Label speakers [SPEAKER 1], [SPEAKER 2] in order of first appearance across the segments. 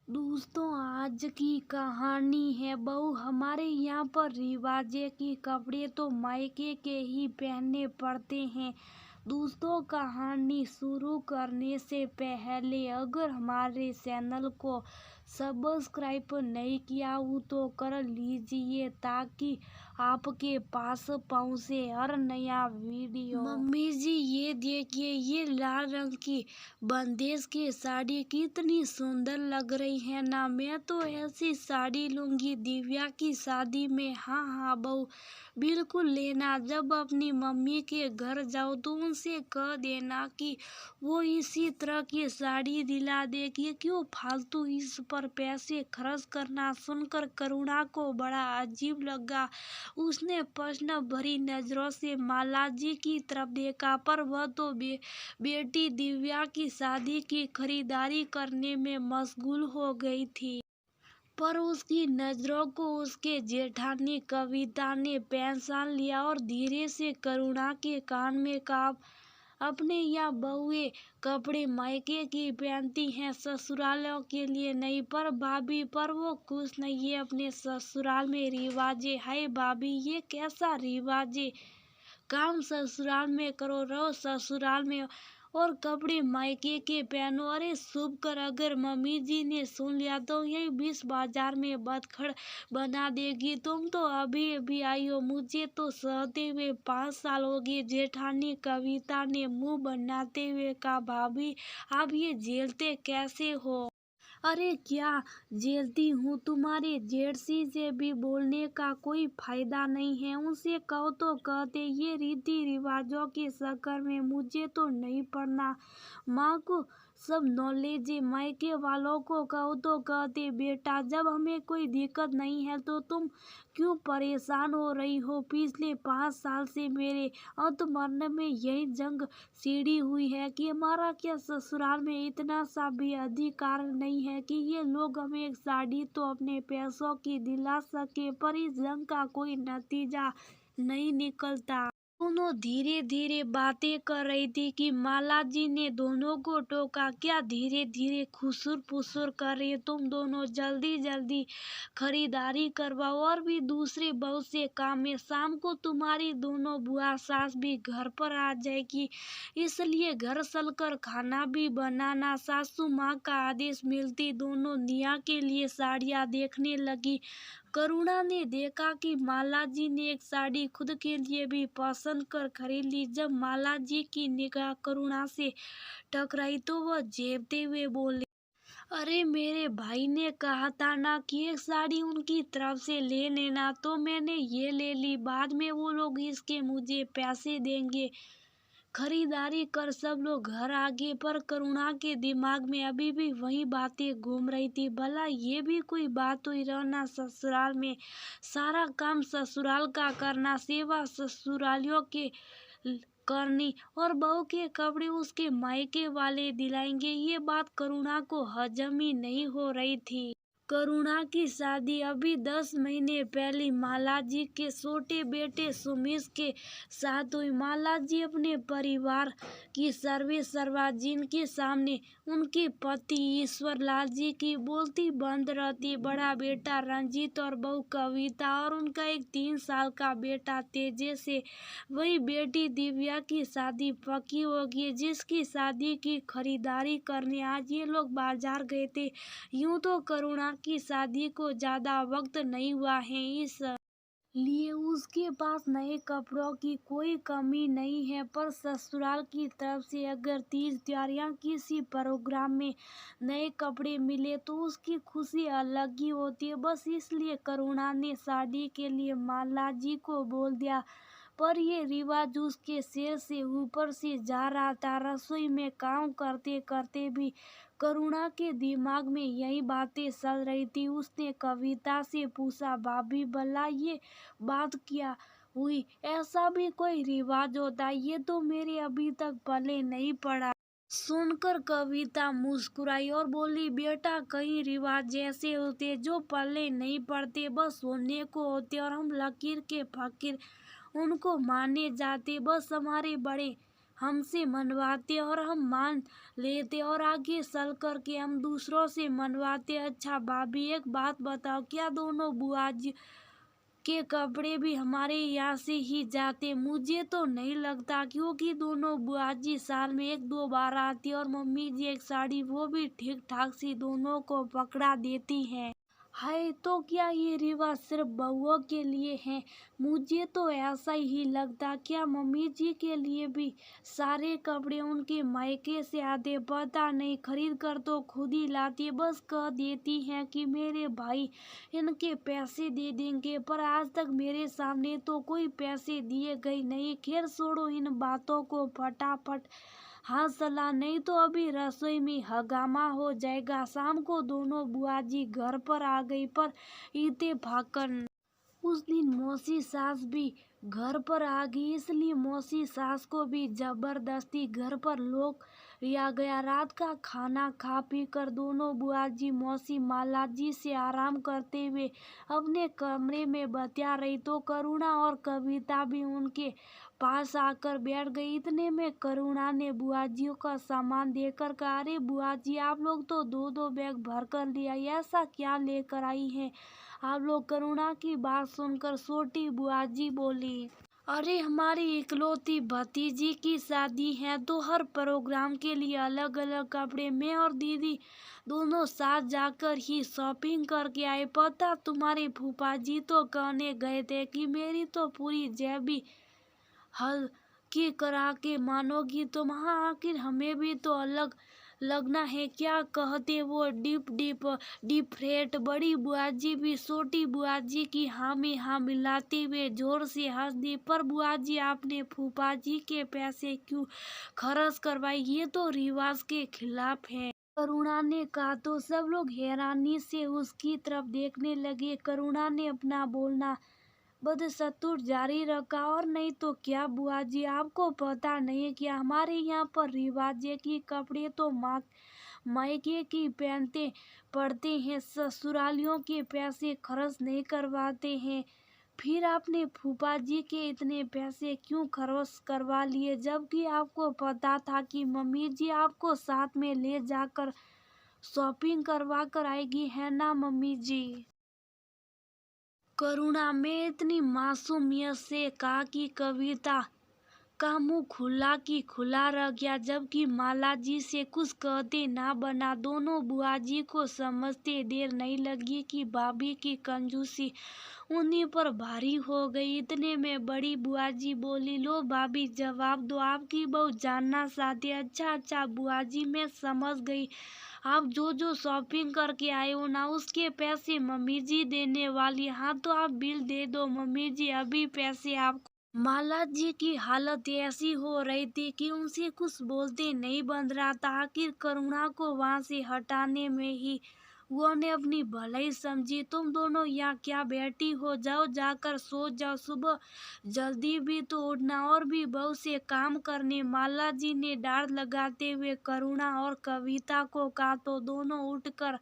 [SPEAKER 1] दोस्तों, आज की कहानी है। बहू, हमारे यहाँ पर रिवाज है कि कपड़े तो मायके के ही पहनने पड़ते हैं। दोस्तों, कहानी शुरू करने से पहले अगर हमारे चैनल को सब्सक्राइब नहीं किया हो तो कर लीजिए, ताकि आपके पास पहुँचे हर नया वीडियो। मम्मी जी, ये देखिए, ये लाल रंग की बंदेज की साड़ी कितनी सुंदर लग रही है ना। मैं तो ऐसी साड़ी लूंगी दिव्या की शादी में। हाँ हाँ बहू, बिल्कुल लेना। जब अपनी मम्मी के घर जाओ तो उनसे कह देना कि वो इसी तरह की साड़ी दिला देगी। क्यों फालतू इस पर पैसे खर्च करना। सुनकर करुणा को बड़ा अजीब लगा। उसने प्रश्न भरी नजरों से माला जी की तरफ देखा, पर वह तो बेटी दिव्या की शादी की खरीदारी करने में मशगूल हो गई थी। पर उसकी नजरों को उसके जेठानी कविता ने पहचान लिया और धीरे से करुणा के कान में कहा, अपने यहाँ बहुएं कपड़े मायके की पहनती हैं, ससुरालों के लिए नहीं। पर भाभी, पर वो खुश नहीं है अपने ससुराल में। रिवाजे, हाय भाभी, ये कैसा रिवाजे। काम ससुराल में करो, रहो ससुराल में, और कपड़े मायके के पहनो। अरे शुभ कर, अगर मम्मी जी ने सुन लिया तो यही 20 बाजार में बदखड़ बना देगी। तुम तो अभी अभी आई हो, मुझे तो सहते हुए 5 साल हो गए। जेठानी कविता ने मुंह बनाते हुए कहा, भाभी आप ये झेलते कैसे हो। अरे क्या झेलती हूँ, तुम्हारे जेठसी से भी बोलने का कोई फायदा नहीं है। उनसे कहो तो कहते ये रीति रिवाजों के चक्कर में मुझे तो नहीं पड़ना। माँ को सब नॉलेज है। मायके वालों को कहो तो कहते बेटा, जब हमें कोई दिक्कत नहीं है तो तुम क्यों परेशान हो रही हो। पिछले 5 साल से मेरे अंतर्मन में यही जंग सीढ़ी हुई है कि हमारा क्या ससुराल में इतना सा भी अधिकार नहीं है कि ये लोग हमें एक साड़ी तो अपने पैसों की दिला सके। पर इस जंग का कोई नतीजा नहीं निकलता। दोनों धीरे धीरे बातें कर रही थी कि माला जी ने दोनों को टोका, क्या धीरे धीरे खुसुर फुसुर कर रही है। तुम दोनों जल्दी जल्दी खरीदारी करवाओ और भी दूसरे बहुत से काम है। शाम को तुम्हारी दोनों बुआ सास भी घर पर आ जाएगी, इसलिए घर चलकर खाना भी बनाना। सासू माँ का आदेश मिलती दोनों निया के लिए साड़ियाँ देखने लगी। करुणा ने देखा कि माला जी ने एक साड़ी खुद के लिए भी पसंद कर खरीद ली। जब माला जी की निगाह करुणा से टकराई तो वह झेपते हुए बोले, अरे मेरे भाई ने कहा था ना कि एक साड़ी उनकी तरफ से ले लेना, तो मैंने ये ले ली। बाद में वो लोग इसके मुझे पैसे देंगे। खरीदारी कर सब लोग घर आ गए, पर करुणा के दिमाग में अभी भी वही बातें घूम रही थी। भला ये भी कोई बात हुई, रहना ससुराल में, सारा काम ससुराल का करना, सेवा ससुरालियों के करनी, और बहू के कपड़े उसके मायके वाले दिलाएंगे। ये बात करुणा को हजम ही नहीं हो रही थी। करुणा की शादी अभी 10 महीने पहले माला जी के छोटे बेटे सुमित के साथ हुई। माला जी अपने परिवार की सर्वे सर्वा, जिनके सामने उनके पति ईश्वर लाल जी की बोलती बंद रहती। बड़ा बेटा रंजीत और बहू कविता और उनका एक 3 साल का बेटा तेजे से, वही बेटी दिव्या की शादी पक्की हो गई, जिसकी शादी की खरीदारी करने आज ये लोग बाजार गए थे। यूं तो करुणा की शादी को ज्यादा वक्त नहीं हुआ है, इस लिए उसके पास नए कपड़ों की कोई कमी नहीं है। पर ससुराल की तरफ से अगर तीज त्योहार या किसी प्रोग्राम में नए कपड़े मिले तो उसकी खुशी अलग ही होती है। बस इसलिए करुणा ने शादी के लिए माला जी को बोल दिया। पर ये रिवाज उसके सिर से ऊपर से जा रहा था। रसोई में काम करते करते भी करुणा के दिमाग में यही बातें चल रही थी। उसने कविता से पूछा, भाभी भला ये बात क्या हुई, ऐसा भी कोई रिवाज होता है, ये तो मेरे अभी तक पले नहीं पड़ा। सुनकर कविता मुस्कुराई और बोली, बेटा कई रिवाज ऐसे होते जो पले नहीं पड़ते, बस सुनने को होते और हम लकीर के फकीर उनको माने जाते। बस हमारे बड़े हमसे मनवाते और हम मान लेते और आगे चल कर के हम दूसरों से मनवाते। अच्छा भाभी एक बात बताओ, क्या दोनों बुआ जी के कपड़े भी हमारे यहाँ से ही जाते? मुझे तो नहीं लगता, क्योंकि दोनों बुआ जी साल में एक दो बार आती और मम्मी जी एक साड़ी वो भी ठीक ठाक सी दोनों को पकड़ा देती हैं। है तो क्या ये रिवाज सिर्फ बहुओं के लिए है? मुझे तो ऐसा ही लगता। क्या मम्मी जी के लिए भी सारे कपड़े उनके मायके से आते? पता नहीं, खरीद कर तो खुद ही लाती, बस कह देती हैं कि मेरे भाई इनके पैसे दे देंगे, पर आज तक मेरे सामने तो कोई पैसे दिए गए नहीं। खैर छोड़ो इन बातों को, फटाफट हाँ सलाह, नहीं तो अभी रसोई में हंगामा हो जाएगा। शाम को दोनों बुआ जी घर पर आ गई, पर इत्तेफाकन उस दिन मौसी सास भी घर पर आ गई, इसलिए मौसी सास को भी जबरदस्ती घर पर लोग लिया गया। रात का खाना खा पी कर दोनों बुआ जी मौसी माला जी से आराम करते हुए अपने कमरे में बतिया रही, तो करुणा और कविता भी उनके पास आकर बैठ गई। इतने में करुणा ने बुआ जी का सामान देकर कहा, अरे बुआ जी आप लोग तो दो दो बैग भर कर लिया, ऐसा क्या लेकर आई हैं आप लोग? करुणा की बात सुनकर छोटी बुआ जी बोली, अरे हमारी इकलौती भतीजी की शादी है, तो हर प्रोग्राम के लिए अलग अलग कपड़े मैं और दीदी दोनों साथ जाकर ही शॉपिंग करके आए। पता तुम्हारे फूफा जी तो कहने गए थे कि मेरी तो पूरी जेबी हल्की करा के मानोगी तुम। हाँ आखिर हमें भी तो अलग लगना है, क्या कहते वो डीप डीप डिफरेंट। बड़ी बुआ जी भी छोटी बुआ जी की हाँ में हाँ मिलाते हुए जोर से हंस दी। पर बुआ जी आपने फूफा जी के पैसे क्यों खर्च करवाई? ये तो रिवाज के खिलाफ है, करुणा ने कहा। तो सब लोग हैरानी से उसकी तरफ देखने लगे। करुणा ने अपना बोलना बदस्तूर जारी रखा, और नहीं तो क्या बुआ जी, आपको पता नहीं कि हमारे यहाँ पर रिवाज है कि कपड़े तो मायके की पहनते पड़ते हैं, ससुरालियों के पैसे खर्च नहीं करवाते हैं। फिर आपने फूफा जी के इतने पैसे क्यों खर्च करवा लिए, जबकि आपको पता था कि मम्मी जी आपको साथ में ले जाकर शॉपिंग करवा कर आएगी, है ना मम्मी जी? करुणा में इतनी मासूमियत से कहा कि कविता का मुंह खुला की खुला रह गया, जबकि माला जी से कुछ कहते ना बना। दोनों बुआ जी को समझते देर नहीं लगी कि भाभी की कंजूसी उन्हीं पर भारी हो गई। इतने में बड़ी बुआ जी बोली, लो भाभी जवाब दो, आपकी बहू जानना चाहती है। अच्छा अच्छा बुआ जी मैं समझ गई, आप जो जो शॉपिंग करके आए हो ना उसके पैसे मम्मी जी देने वाली। हाँ तो आप बिल दे दो मम्मी जी, अभी पैसे आपको। माला जी की हालत ऐसी हो रही थी कि उनसे कुछ बोलते नहीं बन रहा था। आखिर करुणा को वहां से हटाने में ही वो ने अपनी भलाई समझी। तुम दोनों यहाँ क्या बैठी हो, जाओ जाकर सो जाओ, सुबह जल्दी भी तो उठना और भी बहुत से काम करने। माला जी ने डांट लगाते हुए करुणा और कविता को कहा, तो दोनों उठकर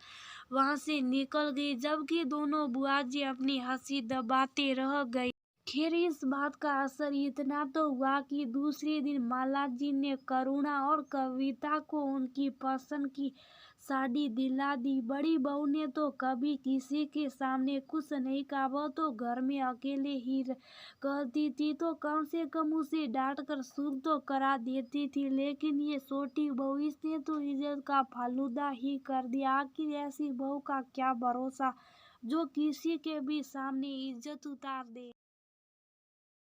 [SPEAKER 1] वहां से निकल गई, जबकि दोनों बुआ जी अपनी हंसी दबाते रह गई। खैर इस बात का असर इतना तो हुआ कि दूसरे दिन माला जी ने करुणा और कविता को उनकी पसंद की साड़ी दिला दी। बड़ी बहू ने तो कभी किसी के सामने कुछ नहीं कहा, वो तो घर में अकेले ही कहती थी, तो कम से कम उसे डांट कर शुरू तो करा देती थी। लेकिन ये छोटी बहू, इसने तो इज्जत का फालूदा ही कर दिया। आखिर ऐसी बहू का क्या भरोसा जो किसी के भी सामने इज्जत उतार दे।